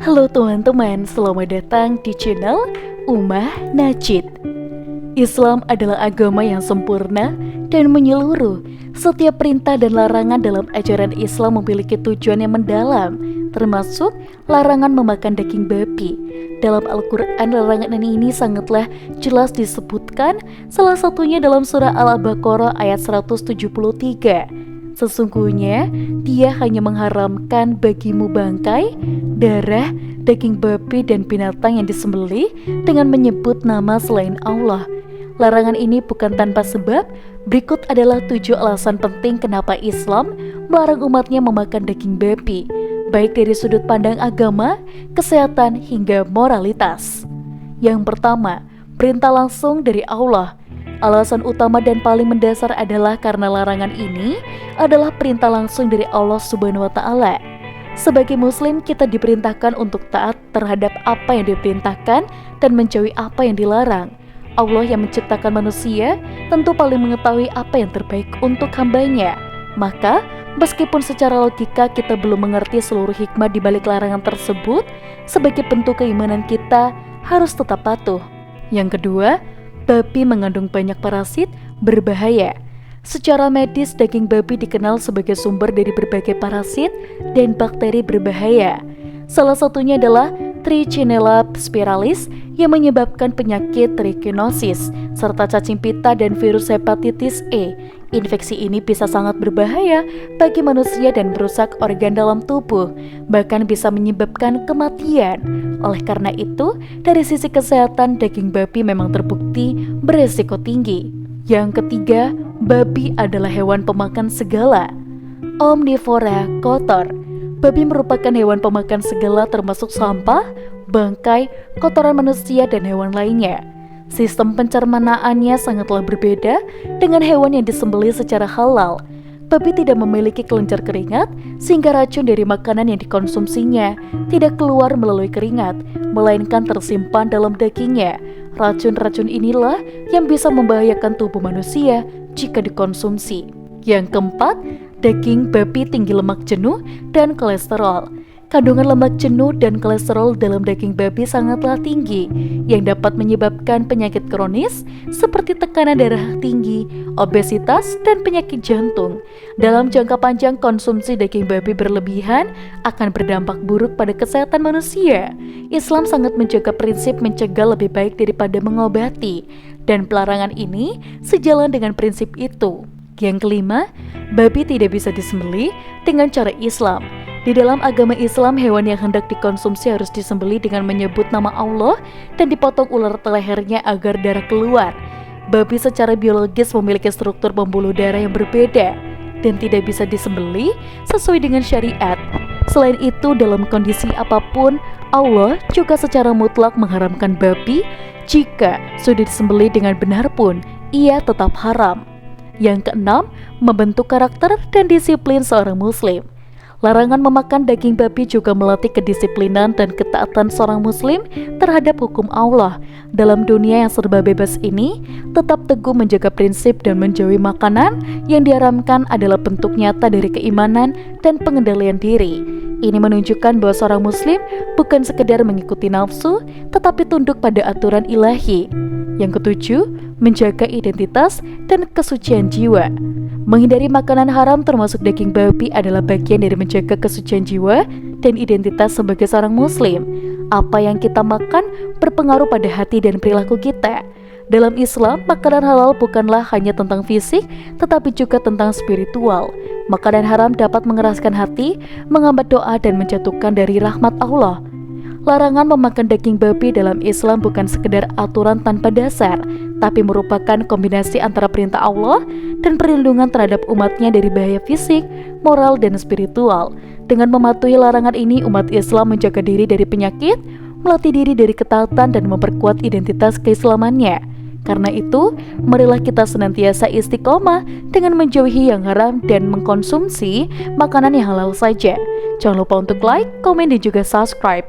Halo teman-teman, selamat datang di channel Ummah Najid. Islam adalah agama yang sempurna dan menyeluruh. Setiap perintah dan larangan dalam ajaran Islam memiliki tujuan yang mendalam, termasuk larangan memakan daging babi. Dalam Al-Quran, larangan ini sangatlah jelas disebutkan, salah satunya dalam surah Al-Baqarah ayat 173. Sesungguhnya dia hanya mengharamkan bagimu bangkai, darah, daging babi dan binatang yang disembelih dengan menyebut nama selain Allah. Larangan ini bukan tanpa sebab. Berikut adalah 7 alasan penting kenapa Islam melarang umatnya memakan daging babi, baik dari sudut pandang agama, kesehatan hingga moralitas. Yang pertama, perintah langsung dari Allah. Alasan utama dan paling mendasar adalah karena larangan ini adalah perintah langsung dari Allah Subhanahu wa Ta'ala. Sebagai Muslim, kita diperintahkan untuk taat terhadap apa yang diperintahkan dan menjauhi apa yang dilarang. Allah yang menciptakan manusia tentu paling mengetahui apa yang terbaik untuk hambanya. Maka, meskipun secara logika kita belum mengerti seluruh hikmah di balik larangan tersebut, sebagai bentuk keimanan kita harus tetap patuh. Yang kedua, babi mengandung banyak parasit berbahaya. Secara medis, daging babi dikenal sebagai sumber dari berbagai parasit dan bakteri berbahaya. Salah satunya adalah Trichinella spiralis yang menyebabkan penyakit trichinosis, serta cacing pita dan virus hepatitis E. Infeksi ini bisa sangat berbahaya bagi manusia dan merusak organ dalam tubuh, bahkan bisa menyebabkan kematian. Oleh karena itu, dari sisi kesehatan, daging babi memang terbukti beresiko tinggi. Yang ketiga, babi adalah hewan pemakan segala. Omnivora kotor. Babi merupakan hewan pemakan segala termasuk sampah, bangkai, kotoran manusia dan hewan lainnya. Sistem pencernaannya sangatlah berbeda dengan hewan yang disembelih secara halal. Babi tidak memiliki kelenjar keringat, sehingga racun dari makanan yang dikonsumsinya tidak keluar melalui keringat, melainkan tersimpan dalam dagingnya. Racun-racun inilah yang bisa membahayakan tubuh manusia jika dikonsumsi. Yang keempat, daging babi tinggi lemak jenuh dan kolesterol. Kandungan lemak jenuh dan kolesterol dalam daging babi sangatlah tinggi, yang dapat menyebabkan penyakit kronis seperti tekanan darah tinggi, obesitas, dan penyakit jantung. Dalam jangka panjang, konsumsi daging babi berlebihan akan berdampak buruk pada kesehatan manusia. Islam sangat menjaga prinsip mencegah lebih baik daripada mengobati, dan pelarangan ini sejalan dengan prinsip itu. Yang kelima, babi tidak bisa disembelih dengan cara Islam. Di dalam agama Islam, hewan yang hendak dikonsumsi harus disembelih dengan menyebut nama Allah dan dipotong ular lehernya agar darah keluar. Babi secara biologis memiliki struktur pembuluh darah yang berbeda dan tidak bisa disembelih sesuai dengan syariat. Selain itu, dalam kondisi apapun, Allah juga secara mutlak mengharamkan babi. Jika sudah disembelih dengan benar pun, ia tetap haram. Yang keenam, membentuk karakter dan disiplin seorang muslim. Larangan memakan daging babi juga melatih kedisiplinan dan ketaatan seorang muslim terhadap hukum Allah. Dalam dunia yang serba bebas ini, tetap teguh menjaga prinsip dan menjauhi makanan yang diharamkan adalah bentuk nyata dari keimanan dan pengendalian diri. Ini menunjukkan bahwa seorang muslim bukan sekedar mengikuti nafsu, tetapi tunduk pada aturan ilahi. Yang ketujuh, menjaga identitas dan kesucian jiwa. Menghindari makanan haram termasuk daging babi adalah bagian dari menjaga kesucian jiwa dan identitas sebagai seorang muslim. Apa yang kita makan berpengaruh pada hati dan perilaku kita. Dalam Islam, makanan halal bukanlah hanya tentang fisik, tetapi juga tentang spiritual. Makanan haram dapat mengeraskan hati, menghambat doa dan menjatuhkan dari rahmat Allah. Larangan memakan daging babi dalam Islam bukan sekedar aturan tanpa dasar, tapi merupakan kombinasi antara perintah Allah dan perlindungan terhadap umatnya dari bahaya fisik, moral, dan spiritual. Dengan mematuhi larangan ini, umat Islam menjaga diri dari penyakit, melatih diri dari ketaatan, dan memperkuat identitas keislamannya. Karena itu, marilah kita senantiasa istiqomah dengan menjauhi yang haram dan mengkonsumsi makanan yang halal saja. Jangan lupa untuk like, komen, dan juga subscribe.